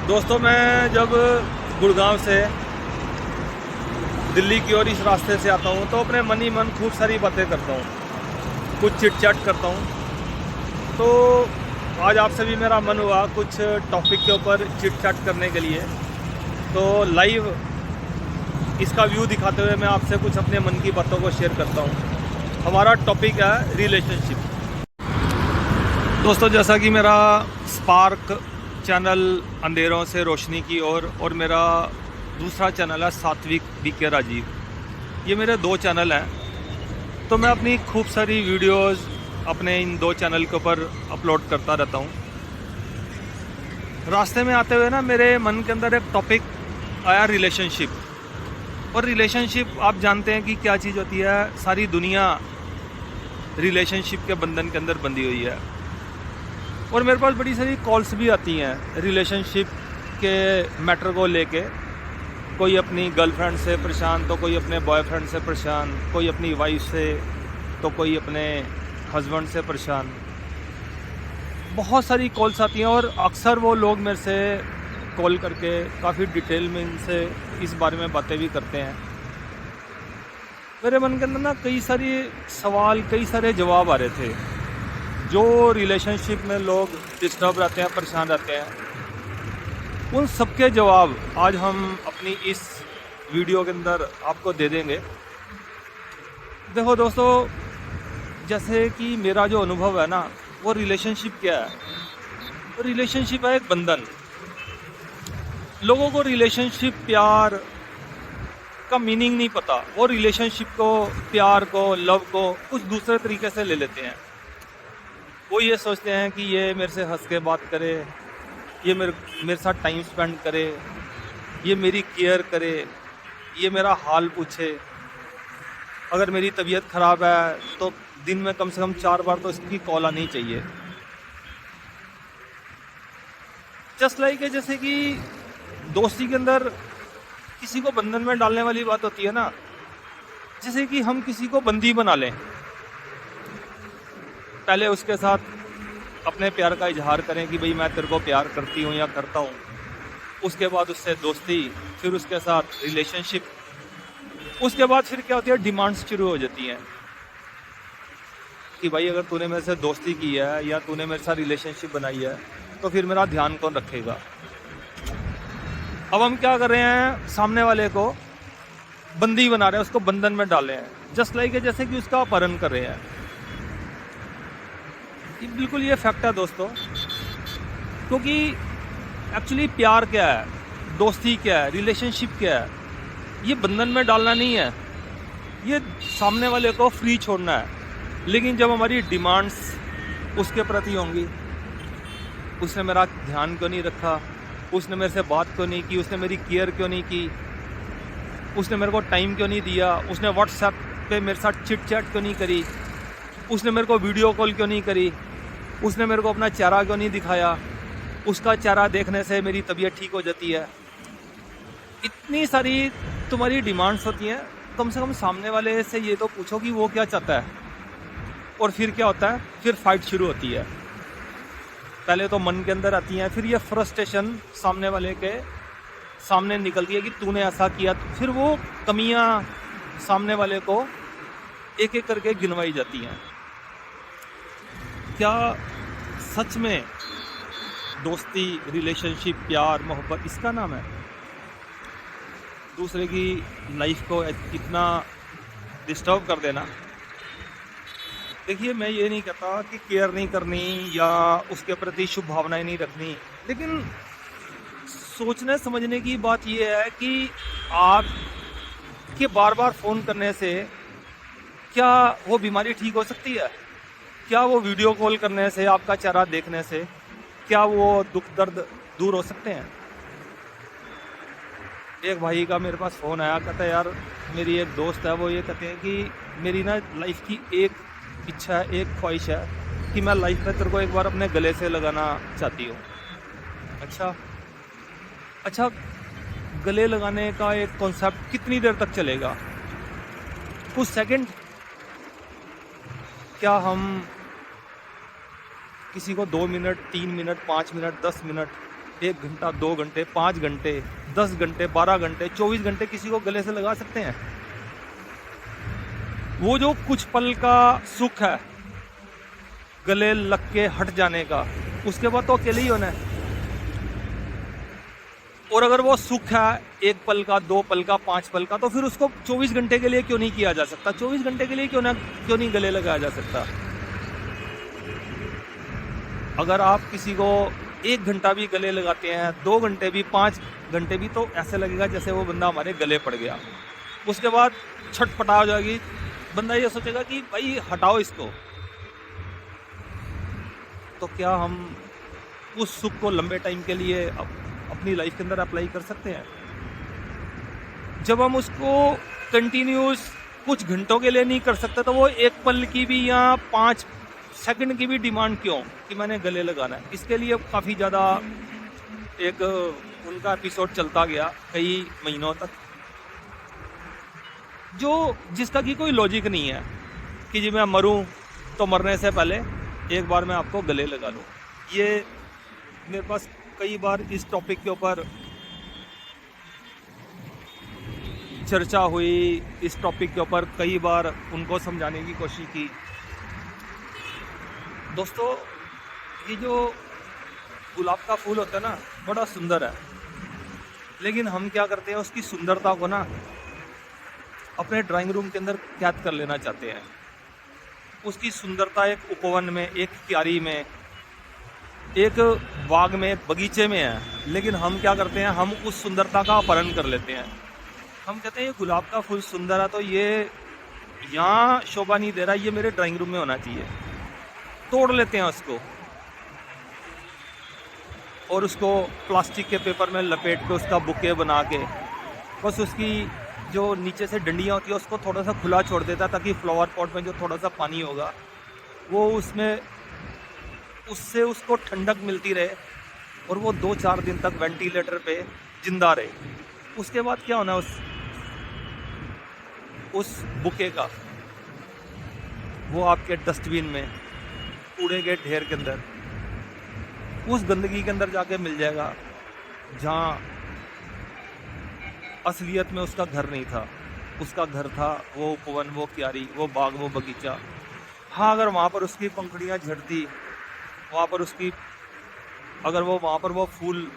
दोस्तों, मैं जब गुड़गांव से दिल्ली की ओर इस रास्ते से आता हूँ तो अपने मन ही मन खूब सारी बातें करता हूँ, कुछ चिट चैट करता हूँ। तो आज आपसे भी मेरा मन हुआ कुछ टॉपिक के ऊपर चिट चैट करने के लिए। तो लाइव इसका व्यू दिखाते हुए मैं आपसे कुछ अपने मन की बातों को शेयर करता हूँ। हमारा टॉपिक है रिलेशनशिप। दोस्तों, जैसा कि मेरा स्पार्क चैनल अंधेरों से रोशनी की ओर और मेरा दूसरा चैनल है सात्विक बीके राजीव, ये मेरे दो चैनल हैं। तो मैं अपनी खूब सारी वीडियोस अपने इन दो चैनल के ऊपर अपलोड करता रहता हूँ। रास्ते में आते हुए ना मेरे मन के अंदर एक टॉपिक आया, रिलेशनशिप। और रिलेशनशिप आप जानते हैं कि क्या चीज़ होती है। सारी दुनिया रिलेशनशिप के बंधन के अंदर बंधी हुई है। और मेरे पास बड़ी सारी कॉल्स भी आती हैं रिलेशनशिप के मैटर को लेके। कोई अपनी गर्लफ्रेंड से परेशान, तो कोई अपने बॉयफ्रेंड से परेशान, कोई अपनी वाइफ से, तो कोई अपने हस्बैंड से परेशान। बहुत सारी कॉल्स आती हैं और अक्सर वो लोग मेरे से कॉल करके काफ़ी डिटेल में इनसे इस बारे में बातें भी करते हैं। मेरे मन के अंदर ना कई सारे सवाल, कई सारे जवाब आ रहे थे। जो रिलेशनशिप में लोग डिस्टर्ब रहते हैं, परेशान रहते हैं, उन सबके जवाब आज हम अपनी इस वीडियो के अंदर आपको दे देंगे। देखो दोस्तों, जैसे कि मेरा जो अनुभव है ना, वो रिलेशनशिप क्या है। तो रिलेशनशिप है एक बंधन। लोगों को रिलेशनशिप, प्यार का मीनिंग नहीं पता। वो रिलेशनशिप को, प्यार को, लव को कुछ दूसरे तरीके से ले लेते हैं। वो ये सोचते हैं कि ये मेरे से हंस के बात करे, ये मेरे साथ टाइम स्पेंड करे, ये मेरी केयर करे, ये मेरा हाल पूछे। अगर मेरी तबीयत ख़राब है तो दिन में कम से कम 4 बार तो इसकी कॉल आनी चाहिए। जस्ट लाइक है, जैसे कि दोस्ती के अंदर किसी को बंधन में डालने वाली बात होती है ना। जैसे कि हम किसी को बंदी बना लें, पहले उसके साथ अपने प्यार का इजहार करें कि भाई मैं तेरे को प्यार करती हूँ या करता हूँ। उसके बाद उससे दोस्ती, फिर उसके साथ रिलेशनशिप। उसके बाद फिर क्या होती है, डिमांड्स शुरू हो जाती हैं कि भाई अगर तूने मेरे से दोस्ती की है या तूने मेरे साथ रिलेशनशिप बनाई है तो फिर मेरा ध्यान कौन रखेगा। अब हम क्या कर रहे हैं, सामने वाले को बंदी बना रहे हैं, उसको बंधन में डाल रहे हैं। जस्ट लाइक है, जैसे कि उसका अपहरण कर रहे हैं। बिल्कुल ये फैक्ट है दोस्तों। क्योंकि एक्चुअली प्यार क्या है, दोस्ती क्या है, रिलेशनशिप क्या है, ये बंधन में डालना नहीं है। ये सामने वाले को फ्री छोड़ना है। लेकिन जब हमारी डिमांड्स उसके प्रति होंगी, उसने मेरा ध्यान क्यों नहीं रखा, उसने मेरे से बात क्यों नहीं की, उसने मेरी केयर क्यों नहीं की, उसने मेरे को टाइम क्यों नहीं दिया, उसने व्हाट्सएप पे मेरे साथ चिट चैट क्यों नहीं करी, उसने मेरे को वीडियो कॉल क्यों नहीं करी, उसने मेरे को अपना चेहरा क्यों नहीं दिखाया, उसका चेहरा देखने से मेरी तबीयत ठीक हो जाती है। इतनी सारी तुम्हारी डिमांड्स होती हैं। कम से कम सामने वाले से ये तो पूछो कि वो क्या चाहता है। और फिर क्या होता है, फिर फाइट शुरू होती है। पहले तो मन के अंदर आती है, फिर ये फ्रस्ट्रेशन सामने वाले के सामने निकलती है कि तूने ऐसा किया। फिर वो कमियां सामने वाले को एक एक करके गिनवाई जाती हैं। क्या सच में दोस्ती, रिलेशनशिप, प्यार, मोहब्बत इसका नाम है दूसरे की लाइफ को इतना डिस्टर्ब कर देना। देखिए, मैं ये नहीं कहता कि केयर नहीं करनी या उसके प्रति शुभ भावनाएं नहीं रखनी, लेकिन सोचने समझने की बात ये है कि आप के बार बार फ़ोन करने से क्या वो बीमारी ठीक हो सकती है? क्या वो वीडियो कॉल करने से, आपका चेहरा देखने से, क्या वो दुख दर्द दूर हो सकते हैं? एक भाई का मेरे पास फ़ोन आया, कहता है यार मेरी एक दोस्त है, वो ये कहते हैं कि मेरी ना लाइफ की एक इच्छा है, एक ख्वाहिश है कि मैं लाइफ में तेरे को एक बार अपने गले से लगाना चाहती हूँ। अच्छा, गले लगाने का एक कॉन्सेप्ट कितनी देर तक चलेगा? कुछ सेकंड? क्या हम किसी को 2 मिनट, 3 मिनट, 5 मिनट, 10 मिनट 1 घंटा, 2 घंटे, 5 घंटे, 10 घंटे, 12 घंटे, 24 घंटे किसी को गले से लगा सकते हैं? वो जो कुछ पल का सुख है गले लग के हट जाने का, उसके बाद तो अकेले ही होना है। और अगर वो सुख है 1 पल का, 2 पल का, 5 पल का, तो फिर उसको 24 घंटे के लिए क्यों नहीं किया जा सकता? 24 घंटे के लिए क्यों नहीं गले लगाया जा सकता? अगर आप किसी को 1 घंटा भी गले लगाते हैं, 2 घंटे भी, 5 घंटे भी, तो ऐसे लगेगा जैसे वो बंदा हमारे गले पड़ गया। उसके बाद छटपटा हो जाएगी, बंदा ये सोचेगा कि भाई हटाओ इसको। तो क्या हम उस सुख को लंबे टाइम के लिए अपनी लाइफ के अंदर अप्लाई कर सकते हैं? जब हम उसको कंटिन्यूस कुछ घंटों के लिए नहीं कर सकते, तो वो 1 पल की भी या 5 सेकंड की भी डिमांड क्यों कि मैंने गले लगाना है? इसके लिए काफ़ी ज़्यादा एक उनका एपिसोड चलता गया कई महीनों तक, जिसका कि कोई लॉजिक नहीं है कि जी मैं मरूं तो मरने से पहले एक बार मैं आपको गले लगा लूं। ये मेरे पास कई बार इस टॉपिक के ऊपर चर्चा हुई, इस टॉपिक के ऊपर कई बार उनको समझाने की कोशिश की। दोस्तों, ये जो गुलाब का फूल होता है ना, बड़ा सुंदर है, लेकिन हम क्या करते हैं, उसकी सुंदरता को ना अपने ड्राइंग रूम के अंदर कैद कर लेना चाहते हैं। उसकी सुंदरता एक उपवन में, एक क्यारी में, एक बाग में, एक बगीचे में है, लेकिन हम क्या करते हैं, हम उस सुंदरता का अपहरण कर लेते हैं। हम कहते हैं ये गुलाब का फूल सुंदर है, तो ये यहाँ शोभा नहीं दे रहा, ये मेरे ड्राइंग रूम में होना चाहिए। तोड़ लेते हैं उसको और उसको प्लास्टिक के पेपर में लपेट के उसका बुके बना के, बस उसकी जो नीचे से डंडियाँ होती है उसको थोड़ा सा खुला छोड़ देता है, ताकि फ्लावर पॉट में जो थोड़ा सा पानी होगा वो उससे उसको ठंडक मिलती रहे और वो 2-4 दिन तक वेंटिलेटर पे जिंदा रहे। उसके बाद क्या होना उस बुके का, वो आपके डस्टबिन में, कूड़े के ढेर के अंदर, उस गंदगी के अंदर जाके मिल जाएगा जहाँ असलियत में उसका घर नहीं था। उसका घर था वो उपवन, वो क्यारी, वो बाग, वो बगीचा। हाँ, अगर वहाँ पर उसकी पंखुड़ियाँ झड़ती, वहाँ पर उसकी अगर वो वहाँ पर वो फूल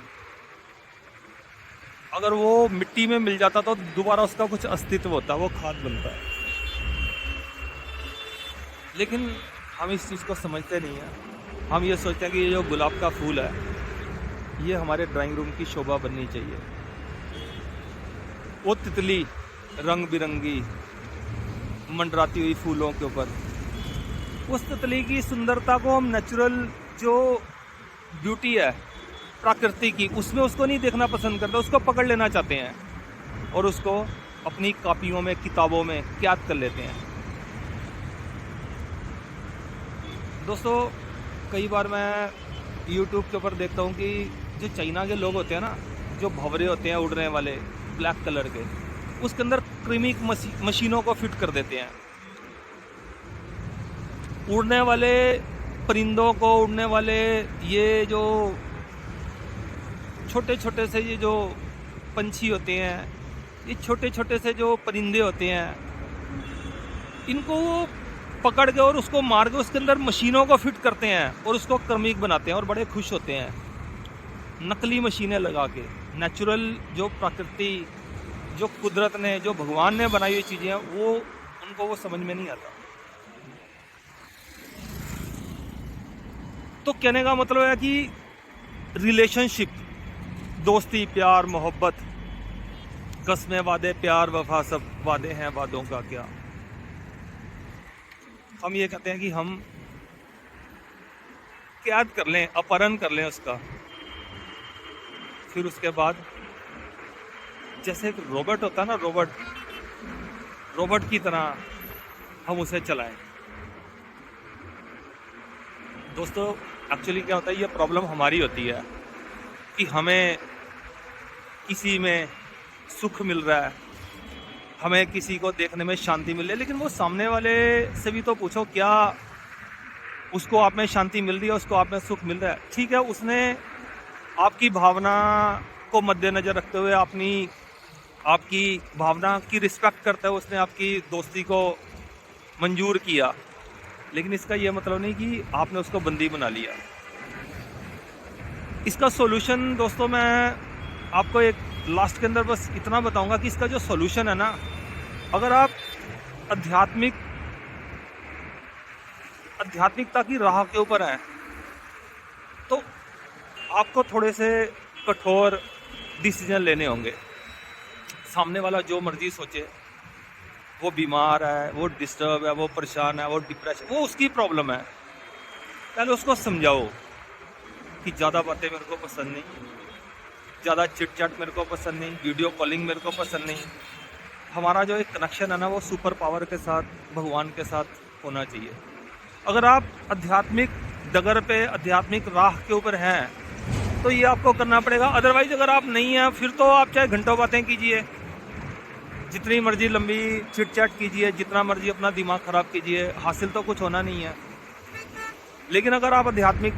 अगर वो मिट्टी में मिल जाता तो दोबारा उसका कुछ अस्तित्व होता, वो खाद बनता। लेकिन हम इस चीज़ को समझते नहीं हैं। हम ये सोचते हैं कि ये जो गुलाब का फूल है ये हमारे ड्राइंग रूम की शोभा बननी चाहिए। वो तितली रंग बिरंगी मंडराती हुई फूलों के ऊपर, उस तितली की सुंदरता को हम नेचुरल जो ब्यूटी है प्रकृति की, उसमें उसको नहीं देखना पसंद करते, उसको पकड़ लेना चाहते हैं और उसको अपनी कॉपियों में, किताबों में कैद कर लेते हैं। दोस्तों, कई बार मैं YouTube के ऊपर देखता हूँ कि जो चाइना के लोग होते हैं ना, जो भंवरे होते हैं उड़ने वाले ब्लैक कलर के, उसके अंदर क्रीमिक मशीनों को फिट कर देते हैं। उड़ने वाले परिंदों को, उड़ने वाले ये जो छोटे छोटे से ये जो पंछी होते हैं, ये छोटे छोटे से जो परिंदे होते हैं, इनको वो पकड़ के और उसको मार के उसके अंदर मशीनों को फिट करते हैं और उसको क्रमिक बनाते हैं और बड़े खुश होते हैं। नकली मशीनें लगा के, नेचुरल जो प्रकृति, जो कुदरत ने, जो भगवान ने बनाई हुई चीज़ें हैं, वो उनको वो समझ में नहीं आता। तो कहने का मतलब है कि रिलेशनशिप, दोस्ती, प्यार, मोहब्बत, कस्में, वादे, प्यार, वफा, सब वादे हैं, वादों का क्या। हम ये कहते हैं कि हम कैद कर लें, अपहरण कर लें उसका, फिर उसके बाद जैसे एक रोबोट होता है ना, रोबोट की तरह हम उसे चलाएं। दोस्तों, एक्चुअली क्या होता है, ये प्रॉब्लम हमारी होती है कि हमें किसी में सुख मिल रहा है, हमें किसी को देखने में शांति मिल रही है, लेकिन वो सामने वाले से भी तो पूछो, क्या उसको आप में शांति मिल रही है, उसको आप में सुख मिल रहा है? ठीक है, उसने आपकी भावना को मद्देनज़र रखते हुए आपकी भावना की रिस्पेक्ट करते हुए उसने आपकी दोस्ती को मंजूर किया, लेकिन इसका ये मतलब नहीं कि आपने उसको बंदी बना लिया। इसका सॉल्यूशन दोस्तों मैं आपको एक लास्ट के अंदर बस इतना बताऊंगा कि इसका जो सॉल्यूशन है ना, अगर आप आध्यात्मिकता की राह के ऊपर हैं तो आपको थोड़े से कठोर डिसीजन लेने होंगे। सामने वाला जो मर्जी सोचे, वो बीमार है, वो डिस्टर्ब है, वो परेशान है, वो डिप्रेशन, वो उसकी प्रॉब्लम है। पहले उसको समझाओ कि ज़्यादा बातें मेरे को पसंद नहीं, ज़्यादा चिट चैट मेरे को पसंद नहीं, वीडियो कॉलिंग मेरे को पसंद नहीं। हमारा जो एक कनेक्शन है ना, वो सुपर पावर के साथ, भगवान के साथ होना चाहिए। अगर आप आध्यात्मिक डगर पे, आध्यात्मिक राह के ऊपर हैं तो ये आपको करना पड़ेगा। अदरवाइज अगर आप नहीं हैं, फिर तो आप चाहे घंटों बातें कीजिए, जितनी मर्जी लंबी चिट चैट कीजिए, जितना मर्जी अपना दिमाग ख़राब कीजिए, हासिल तो कुछ होना नहीं है। लेकिन अगर आप आध्यात्मिक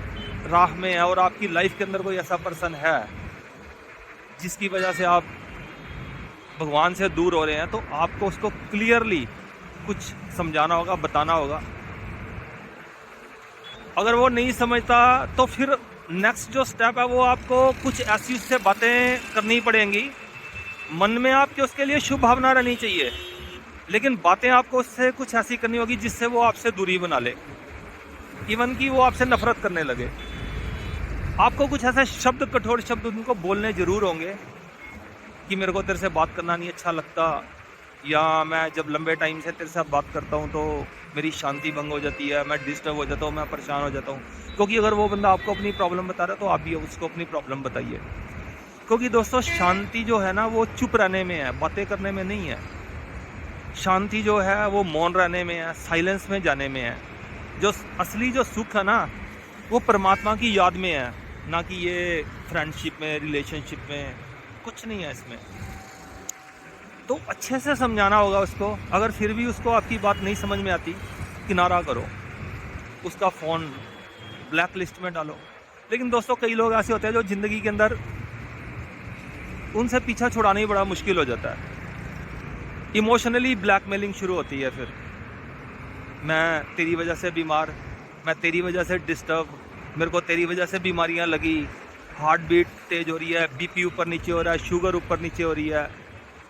राह में है और आपकी लाइफ के अंदर कोई ऐसा पर्सन है जिसकी वजह से आप भगवान से दूर हो रहे हैं, तो आपको उसको क्लियरली कुछ समझाना होगा, बताना होगा। अगर वो नहीं समझता तो फिर नेक्स्ट जो स्टेप है वो आपको कुछ ऐसी उससे बातें करनी पड़ेंगी। मन में आपके उसके लिए शुभ भावना रहनी चाहिए, लेकिन बातें आपको उससे कुछ ऐसी करनी होगी जिससे वो आपसे दूरी बना ले, इवन कि वो आपसे नफरत करने लगे। आपको कुछ ऐसे शब्द, कठोर शब्द उनको बोलने ज़रूर होंगे कि मेरे को तेरे से बात करना नहीं अच्छा लगता, या मैं जब लंबे टाइम से तेरे साथ बात करता हूँ तो मेरी शांति भंग हो जाती है, मैं डिस्टर्ब हो जाता हूँ, मैं परेशान हो जाता हूँ। क्योंकि अगर वो बंदा आपको अपनी प्रॉब्लम बता रहा है तो आप भी उसको अपनी प्रॉब्लम बताइए। क्योंकि दोस्तों शांति जो है ना, वो चुप रहने में है, बातें करने में नहीं है। शांति जो है वो मौन रहने में है, साइलेंस में जाने में है। जो असली जो सुख है ना, वो परमात्मा की याद में है, ना कि ये फ्रेंडशिप में, रिलेशनशिप में। कुछ नहीं है इसमें। तो अच्छे से समझाना होगा उसको। अगर फिर भी उसको आपकी बात नहीं समझ में आती, किनारा करो, उसका फ़ोन ब्लैक लिस्ट में डालो। लेकिन दोस्तों कई लोग ऐसे होते हैं जो ज़िंदगी के अंदर उनसे पीछा छुड़ाना ही बड़ा मुश्किल हो जाता है। इमोशनली ब्लैकमेलिंग शुरू होती है। फिर मैं तेरी वजह से बीमार, मैं तेरी वजह से डिस्टर्ब, मेरे को तेरी वजह से बीमारियां लगी, हार्ट बीट तेज हो रही है, बीपी ऊपर नीचे हो रहा है, शुगर ऊपर नीचे हो रही है।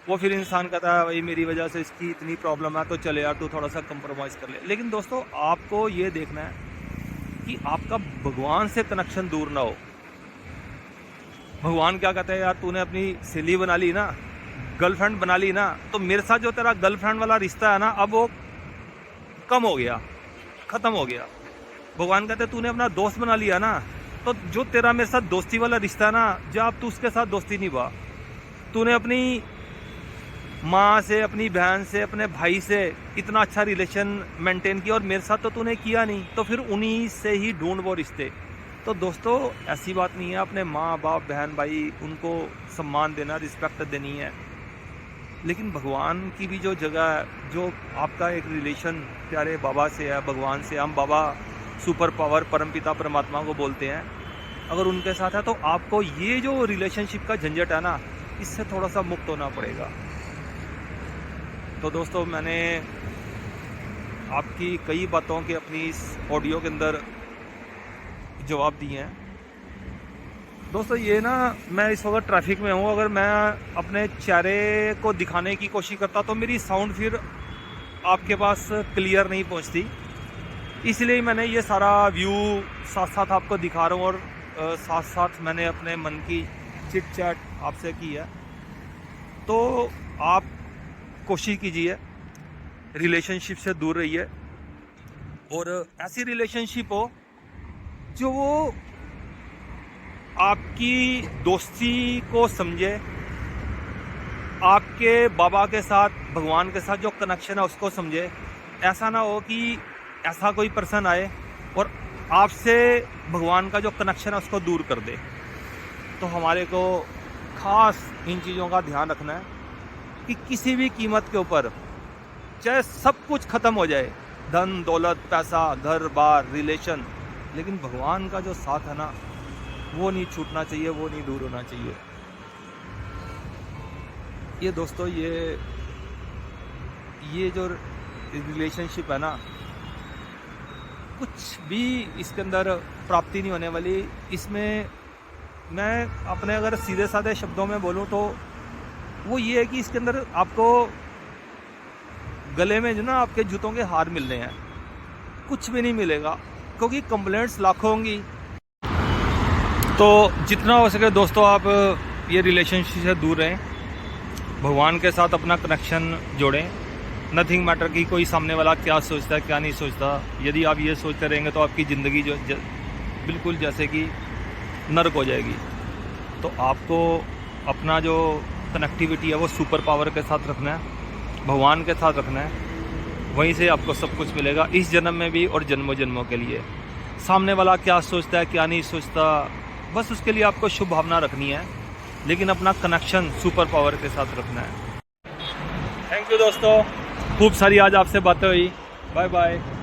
वो फिर इंसान कहता है भाई मेरी वजह से इसकी इतनी प्रॉब्लम है, तो चले यार तू थोड़ा सा कंप्रोमाइज़ कर ले। लेकिन दोस्तों आपको ये देखना है कि आपका भगवान से कनेक्शन दूर ना हो। भगवान क्या कहते हैं, यार तूने अपनी सहेली बना ली ना, गर्लफ्रेंड बना ली ना, तो मेरे साथ जो तेरा गर्लफ्रेंड वाला रिश्ता है ना, अब वो कम हो गया, ख़त्म हो गया। भगवान कहते हैं तूने अपना दोस्त बना लिया ना, तो जो तेरा मेरे साथ दोस्ती वाला रिश्ता है ना, जब अब तू उसके साथ दोस्ती निभा, तूने अपनी माँ से, अपनी बहन से, अपने भाई से इतना अच्छा रिलेशन मेंटेन किया और मेरे साथ तो तूने किया नहीं, तो फिर उन्हीं से ही ढूंढ वो रिश्ते। तो दोस्तों ऐसी बात नहीं है। अपने माँ बाप, बहन भाई, उनको सम्मान देना, रिस्पेक्ट देनी है। लेकिन भगवान की भी जो जगह है, जो आपका एक रिलेशन प्यारे बाबा से है, भगवान से, हम बाबा सुपर पावर परमपिता परमात्मा को बोलते हैं, अगर उनके साथ है तो आपको ये जो रिलेशनशिप का झंझट है ना, इससे थोड़ा सा मुक्त होना पड़ेगा। तो दोस्तों मैंने आपकी कई बातों के अपनी इस ऑडियो के अंदर जवाब दिए हैं। दोस्तों ये ना, मैं इस वक्त ट्रैफिक में हूँ, अगर मैं अपने चेहरे को दिखाने की कोशिश करता तो मेरी साउंड फिर आपके पास क्लियर नहीं पहुँचती, इसलिए मैंने ये सारा व्यू साथ साथ आपको दिखा रहा हूँ और साथ साथ मैंने अपने मन की चिट चैट आपसे की है। तो आप कोशिश कीजिए, रिलेशनशिप से दूर रहिए और ऐसी रिलेशनशिप हो जो वो आपकी दोस्ती को समझे, आपके बाबा के साथ, भगवान के साथ जो कनेक्शन है उसको समझे। ऐसा ना हो कि ऐसा कोई पर्सन आए और आपसे भगवान का जो कनेक्शन है उसको दूर कर दे। तो हमारे को खास इन चीज़ों का ध्यान रखना है कि किसी भी कीमत के ऊपर, चाहे सब कुछ ख़त्म हो जाए, धन दौलत, पैसा, घर बार, रिलेशन, लेकिन भगवान का जो साथ है ना, वो नहीं छूटना चाहिए, वो नहीं दूर होना चाहिए। ये दोस्तों ये जो रिलेशनशिप है ना, कुछ भी इसके अंदर प्राप्ति नहीं होने वाली। इसमें मैं अपने अगर सीधे साधे शब्दों में बोलूँ तो वो ये है कि इसके अंदर आपको गले में जो ना आपके जूतों के हार मिल रहे हैं, कुछ भी नहीं मिलेगा, क्योंकि कंप्लेंट्स लाखों होंगी। तो जितना हो सके दोस्तों आप ये रिलेशनशिप से दूर रहें, भगवान के साथ अपना कनेक्शन जोड़ें। नथिंग मैटर कि कोई सामने वाला क्या सोचता है क्या नहीं सोचता। यदि आप ये सोचते रहेंगे तो आपकी ज़िंदगी बिल्कुल जैसे कि नर्क हो जाएगी। तो आपको अपना जो कनेक्टिविटी है वो सुपर पावर के साथ रखना है, भगवान के साथ रखना है। वहीं से आपको सब कुछ मिलेगा, इस जन्म में भी और जन्मों जन्मों के लिए। सामने वाला क्या सोचता है क्या नहीं सोचता, बस उसके लिए आपको शुभ भावना रखनी है, लेकिन अपना कनेक्शन सुपर पावर के साथ रखना है। थैंक यू दोस्तों, खूब सारी आज आपसे बातें हुई। Bye bye.